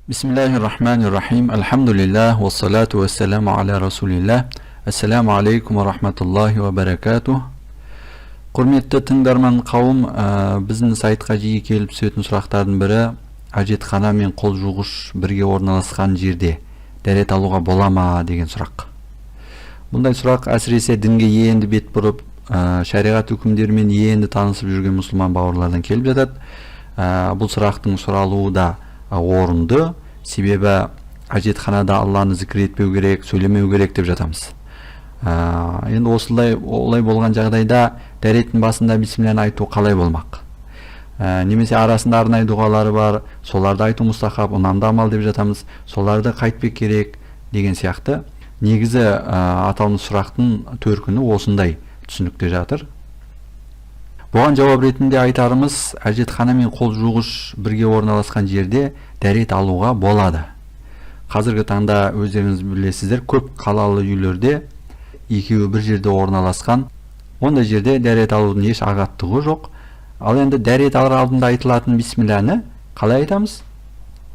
Bismillahirrahmanirrahim. Alhamdulillah wa salatu wa salamu ala rasulillah. Assalamu alaikum wa rahmatullahi wa barakatuh. Құрметті тыңдарман қауым, біздің сайтқа жиі келіп түсетін сұрақтардың бірі, әжетхана мен қол жуғыш бірге орналасқан жерде дәрет алуға бола ма деген сұрақ. Бұндай сұрақ әсіресе дінге енді бет бұрып, шариғат үкімдерімен енді танысып жүрген мұсылман бауырлардан келіп жатады. Бұл сұрақтың сұралуы да орынды, себебі әжетханада Алланы зікір етпеу керек, сөйлемеу керек деп жатамыз. Енді олай болған жағдайда дәреттің басында бисмилланы айту қалай болмақ? Немесе арасында арнайы дұғалары бар, соларды айту мұстахаб, ұнамды амал деп жатамыз, соларды қайтпек керек деген сияқты. Негізі аталмыш сұрақтың төркіні осындай түсінікте жатыр. Бұған жауап ретінде айтарымыз, әжетхана мен қол жуғыш бірге орналасқан жерде дәрет алуға болады. Қазіргі таңда өздеріңіз білесіздер, көп қалалы үйлерде екеуі бір жерде орналасқан. Ондай жерде дәрет алудың еш ағаттығы жоқ. Ал енді дәрет алар алдында айтылатын бисмилланы қалай айтамыз?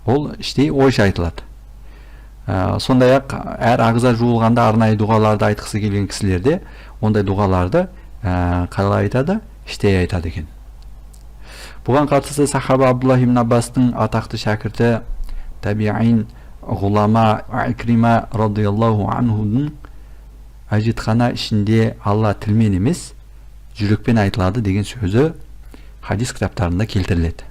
Ол іштей ойша айтылады. Сондай-ақ әр ағза жуылғанда арнайы дұғаларды айтқысы келген кісілерде ондай дұғаларды қалай айтады? Іштей айтады екен. Бұған қатысты сахаба Абдуллах ибн Аббастың атақты шәкірті табиин ғулама Икрима радиаллаху анхудың әжетхана ішінде Алла тілмен емес, жүрекпен айтылады деген сөзі хадис кітаптарында келтіріледі.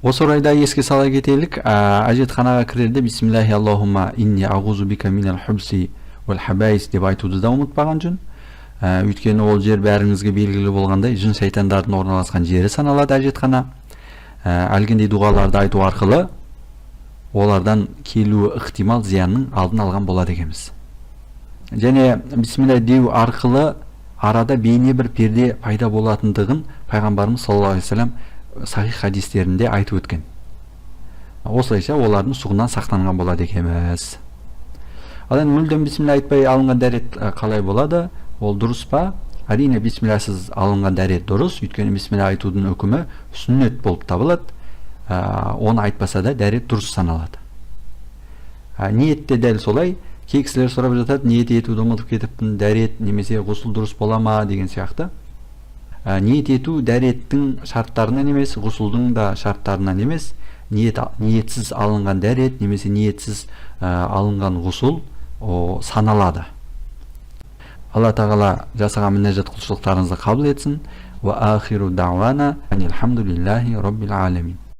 Осы орайда еске сала кетелік, әжетханаға кірерде бисмиллахи аллахумма инни ағузу бика минал хубси уал хабайс деп айтуды да ұмытпаған жөн. Өйткені ол жер бәріңізге белгілі болғандай жын шайтандардың орналасқан жері саналады әжетхана. Әлгіндей дұғаларды айту арқылы олардан келуі ықтимал зиянның алдын алған болады екенбіз. Және бисмилля деу арқылы арада бейне бір перде пайда болатындығын пайғамбарымыз саллаллаху алейхи вассалам сахих хадистерінде айтып өткен. Осылайша олардың сұғынан сақтанған болады екенбіз. Ал енді мүлдем бисмилля айтпай алынған дәрет қалай болады? Ол дұрыс па? Әрине бисмиллясыз алынған дәрет дұрыс, өйткені бисмилля айтудың үкімі сүннет болып табылады. Оны айтпаса да дәрет дұрыс саналады. Ниетте дәл солай. Кей кісілер сұрап жатады, ниет етуді ұмытып кетіппін, дәрет немесе ғұсыл дұрыс бола ма деген сияқты. Ниет ету дәреттің шарттарынан емес, ғұсылдың да шарттарынан емес. Ниетсіз алынған дәрет немесе ниетсіз алынған ғұсыл саналады. Алла тағала жасаған мінәжат құлшылықтарыңызды қабыл етсін. Ва ахиру дауана анилхамдулиллахи роббил аламин.